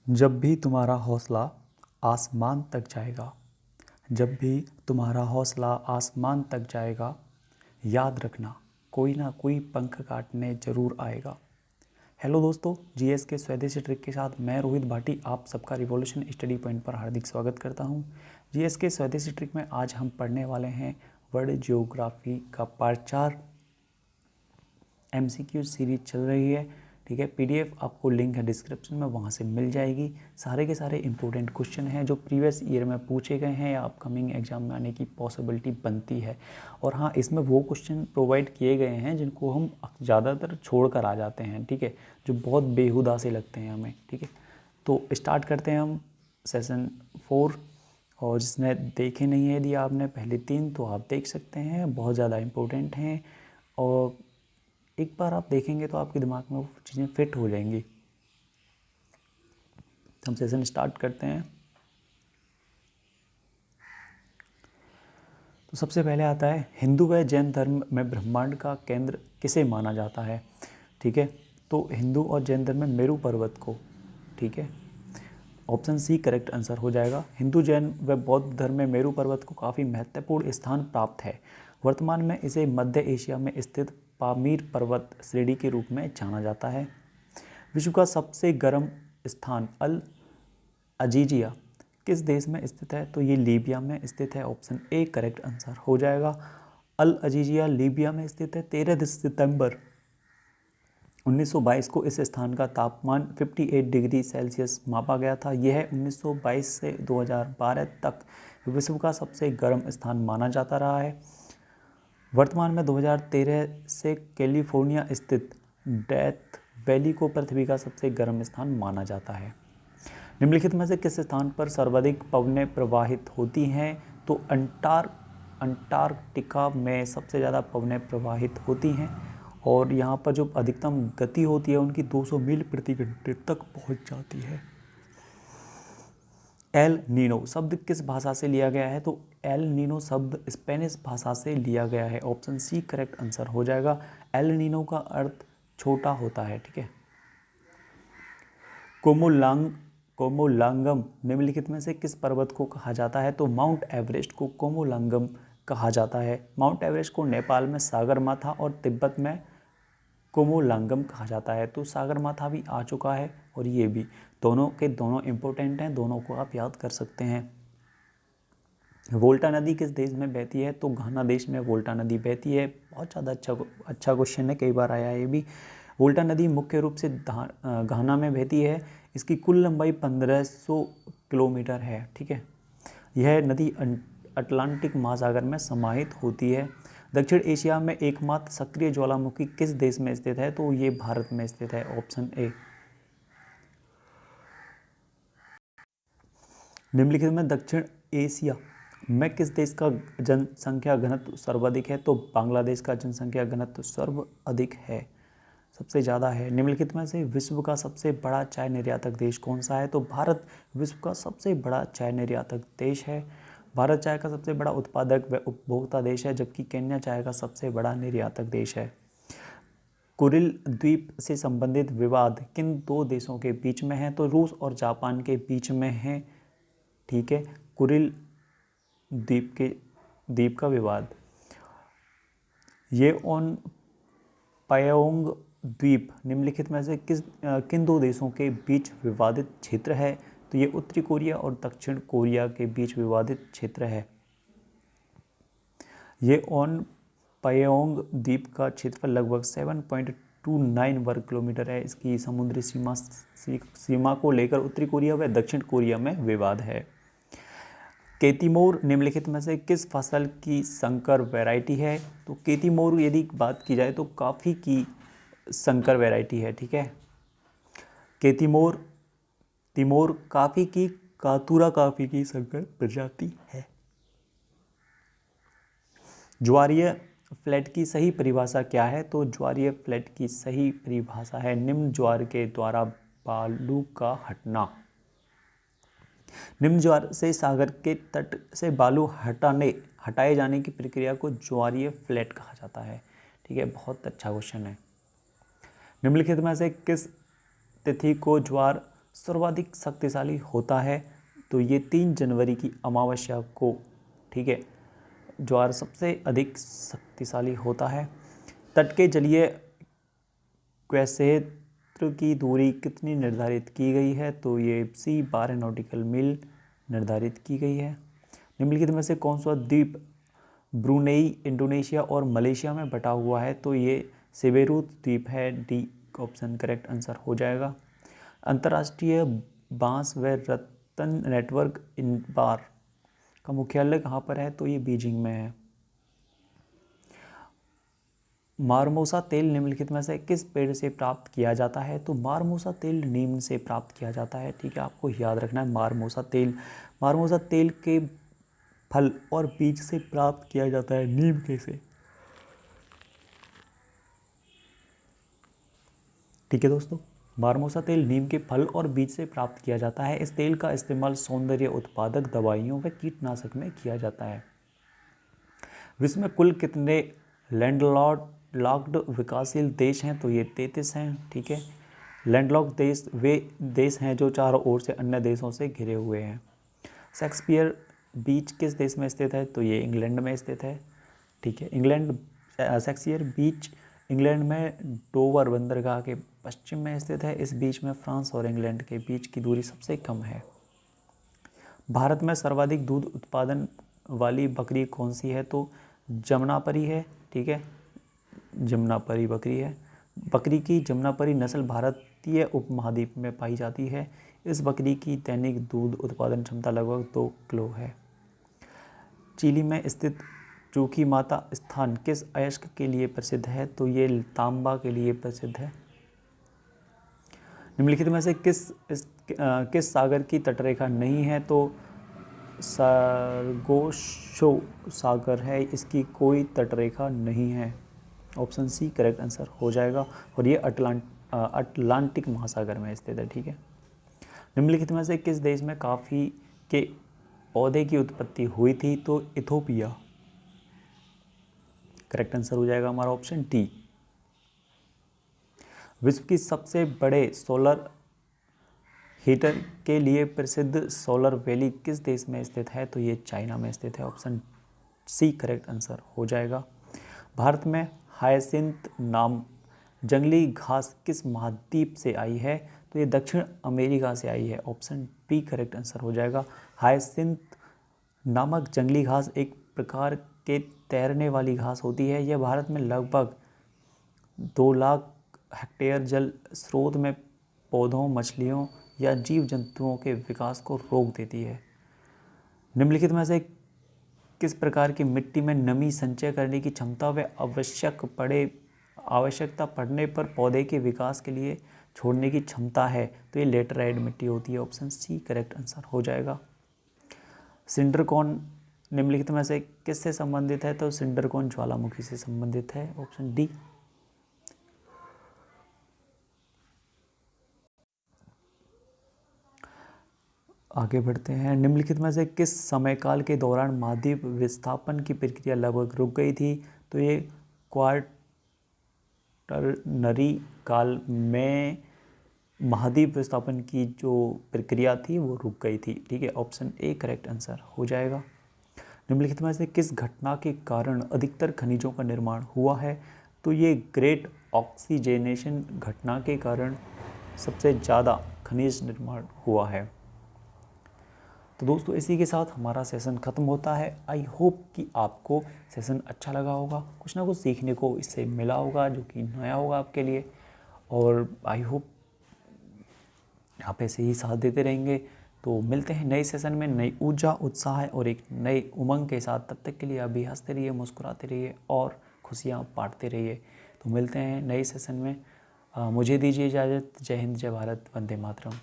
जब भी तुम्हारा हौसला आसमान तक जाएगा, जब भी तुम्हारा हौसला आसमान तक जाएगा, याद रखना कोई ना कोई पंख काटने ज़रूर आएगा। हेलो दोस्तों, जीएस के स्वदेशी ट्रिक के साथ मैं रोहित भाटी आप सबका रिवॉल्यूशन स्टडी पॉइंट पर हार्दिक स्वागत करता हूं। जीएस के स्वदेशी ट्रिक में आज हम पढ़ने वाले हैं वर्ल्ड ज्योग्राफी का पार्ट 4 एमसीक्यू सीरीज चल रही है। ठीक है, पीडीएफ आपको लिंक है डिस्क्रिप्शन में, वहाँ से मिल जाएगी। सारे के सारे इंपॉर्टेंट क्वेश्चन हैं जो प्रीवियस ईयर में पूछे गए हैं या अपकमिंग एग्जाम में आने की पॉसिबिलिटी बनती है। और हाँ, इसमें वो क्वेश्चन प्रोवाइड किए गए हैं जिनको हम ज़्यादातर छोड़ कर आ जाते हैं। ठीक है, जो बहुत बेहुदा से लगते हैं हमें। ठीक है, तो स्टार्ट करते हैं हम सेशन 4। और जिसने देखे नहीं है, यदि आपने पहले 3 तो आप देख सकते हैं, बहुत ज़्यादा इम्पोर्टेंट हैं। और एक बार आप देखेंगे तो आपके दिमाग में वो चीज़ें फिट हो जाएंगी। हम सेशन स्टार्ट करते हैं। तो सबसे पहले आता है, हिंदू व जैन धर्म में ब्रह्मांड का केंद्र किसे माना जाता है। ठीक है, तो हिंदू और जैन धर्म में मेरू पर्वत को। ठीक है, ऑप्शन सी करेक्ट आंसर हो जाएगा। हिंदू जैन व बौद्ध धर्म में मेरू पर्वत को काफ़ी महत्वपूर्ण स्थान प्राप्त है। वर्तमान में इसे मध्य एशिया में स्थित पामीर पर्वत श्रेणी के रूप में जाना जाता है। विश्व का सबसे गर्म स्थान अल अजीजिया किस देश में स्थित है, तो ये लीबिया में स्थित है। ऑप्शन ए करेक्ट आंसर हो जाएगा। अल अजीजिया लीबिया में स्थित है। 13 सितंबर 1922 को इस स्थान का तापमान 58 डिग्री सेल्सियस मापा गया था। यह 1922 से 2012 तक विश्व का सबसे गर्म स्थान माना जाता रहा है। वर्तमान में 2013 से कैलिफोर्निया स्थित डेथ वैली को पृथ्वी का सबसे गर्म स्थान माना जाता है। निम्नलिखित में से किस स्थान पर सर्वाधिक पवनें प्रवाहित होती हैं, तो अंटार्कटिका में सबसे ज़्यादा पवनें प्रवाहित होती हैं। और यहाँ पर जो अधिकतम गति होती है उनकी 200 मील प्रति घंटे तक पहुँच जाती है। एल नीनो शब्द किस भाषा से लिया गया है, तो एल नीनो शब्द स्पेनिश भाषा से लिया गया है। ऑप्शन सी करेक्ट आंसर हो जाएगा। एल नीनो का अर्थ छोटा होता है। ठीक है, कोमोलांगम निम्नलिखित में से किस पर्वत को कहा जाता है, तो माउंट एवरेस्ट को कोमोलांगम कहा जाता है। माउंट एवरेस्ट को नेपाल में सागरमाथा और तिब्बत में कोमोलांगम कहा जाता है। तो सागरमाथा भी आ चुका है और ये भी, दोनों के दोनों इंपॉर्टेंट हैं, दोनों को आप याद कर सकते हैं। वोल्टा नदी किस देश में बहती है, तो घाना देश में वोल्टा नदी बहती है। बहुत ज़्यादा अच्छा क्वेश्चन है, कई बार आया है ये भी। वोल्टा नदी मुख्य रूप से घाना में बहती है। इसकी कुल लंबाई 1500 किलोमीटर है। ठीक है, यह नदी अटलांटिक महासागर में समाहित होती है। दक्षिण एशिया में एकमात्र सक्रिय ज्वालामुखी किस देश में स्थित है, तो ये भारत में स्थित है। Option A. निम्नलिखित में दक्षिण एशिया में किस देश का जनसंख्या घनत्व सर्वाधिक है, तो बांग्लादेश का जनसंख्या घनत्व सर्वाधिक है, सबसे ज़्यादा है। निम्नलिखित में से विश्व का सबसे बड़ा चाय निर्यातक देश कौन सा है, तो भारत विश्व का सबसे बड़ा चाय निर्यातक देश है। भारत चाय का सबसे बड़ा उत्पादक व उपभोक्ता देश है, जबकि केन्या चाय का सबसे बड़ा निर्यातक देश है। कुरिल द्वीप से संबंधित विवाद किन 2 देशों के बीच में है, तो रूस और जापान के बीच में है। ठीक है, कुरिल द्वीप का विवाद ये ऑन पायोंग द्वीप निम्नलिखित में से किन 2 देशों के बीच विवादित क्षेत्र है, तो ये उत्तरी कोरिया और दक्षिण कोरिया के बीच विवादित क्षेत्र है। ये ऑन पायोंग द्वीप का क्षेत्रफल लगभग 7.29 वर्ग किलोमीटर है। इसकी समुद्री सीमा को लेकर उत्तरी कोरिया व दक्षिण कोरिया में विवाद है। केतीमोर निम्नलिखित में से किस फसल की संकर वैरायटी है, तो केतीमोर यदि बात की जाए तो कॉफ़ी की संकर वैरायटी है। ठीक है, तिमोर कॉफ़ी की कातूरा कॉफ़ी की संकर प्रजाति है। ज्वारीय फ्लैट की सही परिभाषा क्या है, तो ज्वारीय फ्लैट की सही परिभाषा है निम्न ज्वार के द्वारा बालू का हटना। निम्न ज्वार से सागर के तट से बालू हटाए जाने की प्रक्रिया को ज्वारीय फ्लैट कहा जाता है। ठीक है, बहुत अच्छा क्वेश्चन है। निम्नलिखित में से किस तिथि को ज्वार सर्वाधिक शक्तिशाली होता है? तो ये 3 जनवरी की अमावस्या को, ठीक है, ज्वार सबसे अधिक शक्तिशाली होता है। तट के जलीय क्षेत्र की दूरी कितनी निर्धारित की गई है? तो ये सी 12 नॉटिकल मील निर्धारित की गई है। निम्नलिखित में से कौन सा द्वीप ब्रुनेई, इंडोनेशिया और मलेशिया में बटा हुआ है? तो ये सेवेरू द्वीप है। डी ऑप्शन करेक्ट आंसर हो जाएगा। अंतर्राष्ट्रीय बांस व रत्न नेटवर्क इन बार का मुख्यालय कहाँ पर है? तो ये बीजिंग में है। मारमोसा तेल निम्नलिखित में से किस पेड़ से प्राप्त किया जाता है? तो मारमोसा तेल नीम से प्राप्त किया जाता है, ठीक है, आपको याद रखना है। मारमोसा तेल के फल और बीज से प्राप्त किया जाता है, नीम के से, ठीक है दोस्तों। मारमोसा तेल नीम के फल और बीज से प्राप्त किया जाता है। इस तेल का इस्तेमाल सौंदर्य उत्पादक दवाइयों व कीटनाशक में किया जाता है। विश्व में कुल कितने लैंडलॉक्ड विकासशील देश हैं? तो ये 33 हैं, ठीक है। लैंडलॉक्ड देश वे देश हैं जो चारों ओर से अन्य देशों से घिरे हुए हैं। शेक्सपियर बीच किस देश में स्थित है? तो ये इंग्लैंड में स्थित है, ठीक है। शेक्सपियर बीच इंग्लैंड में डोवर बंदरगाह के पश्चिम में स्थित है। इस बीच में फ्रांस और इंग्लैंड के बीच की दूरी सबसे कम है। भारत में सर्वाधिक दूध उत्पादन वाली बकरी कौन सी है? तो जमुनापरी है, ठीक है, जमुनापरी बकरी है। बकरी की जमुनापरी नस्ल भारतीय उपमहाद्वीप में पाई जाती है। इस बकरी की दैनिक दूध उत्पादन क्षमता लगभग 2 किलो है। चिली में स्थित चूखी माता स्थान किस अयस्क के लिए प्रसिद्ध है? तो ये तांबा के लिए प्रसिद्ध है। निम्नलिखित में से किस सागर की तटरेखा नहीं है? तो सार्गोशो सागर है, इसकी कोई तटरेखा नहीं है। ऑप्शन सी करेक्ट आंसर हो जाएगा। और ये अटलांटिक महासागर में स्थित है, ठीक है। निम्नलिखित में से किस देश में कॉफ़ी के पौधे की उत्पत्ति हुई थी? तो इथोपिया, करेक्ट आंसर हो जाएगा हमारा ऑप्शन डी। विश्व की सबसे बड़े सोलर हीटर के लिए प्रसिद्ध सोलर वैली किस देश में स्थित है? तो ये चाइना में स्थित है। ऑप्शन सी करेक्ट आंसर हो जाएगा। भारत में हायसिंथ नाम जंगली घास किस महाद्वीप से आई है? तो ये दक्षिण अमेरिका से आई है। ऑप्शन बी करेक्ट आंसर हो जाएगा। हायसिंथ नामक जंगली घास एक प्रकार के तैरने वाली घास होती है। यह भारत में लगभग 2 लाख हेक्टेयर जल स्रोत में पौधों, मछलियों या जीव जंतुओं के विकास को रोक देती है। निम्नलिखित में से किस प्रकार की मिट्टी में नमी संचय करने की क्षमता व आवश्यकता पड़ने पर पौधे के विकास के लिए छोड़ने की क्षमता है? तो ये लेटराइट मिट्टी होती है। ऑप्शन सी करेक्ट आंसर हो जाएगा। सिंडरकॉन निम्नलिखित में से किससे संबंधित है? तो सिंडरकॉन ज्वालामुखी से संबंधित है। Option D. आगे बढ़ते हैं। निम्नलिखित में से किस समयकाल के दौरान महाद्वीप विस्थापन की प्रक्रिया लगभग रुक गई थी? तो ये क्वाटरनरी काल में महाद्वीप विस्थापन की जो प्रक्रिया थी वो रुक गई थी, ठीक है। ऑप्शन ए करेक्ट आंसर हो जाएगा। निम्नलिखित में से किस घटना के कारण अधिकतर खनिजों का निर्माण हुआ है? तो ये ग्रेट ऑक्सीजनेशन घटना के कारण सबसे ज़्यादा खनिज निर्माण हुआ है। तो दोस्तों इसी के साथ हमारा सेशन ख़त्म होता है। आई होप कि आपको सेशन अच्छा लगा होगा, कुछ ना कुछ सीखने को इससे मिला होगा जो कि नया होगा आपके लिए। और आई होप आप ऐसे ही साथ देते रहेंगे। तो मिलते हैं नए सेशन में नई ऊर्जा, उत्साह और एक नए उमंग के साथ। तब तक के लिए अभी हंसते रहिए, मुस्कुराते रहिए और खुशियाँ बांटते रहिए। तो मिलते हैं नए सेशन में। मुझे दीजिए इजाज़त। जय हिंद, जय भारत, वंदे मातरम।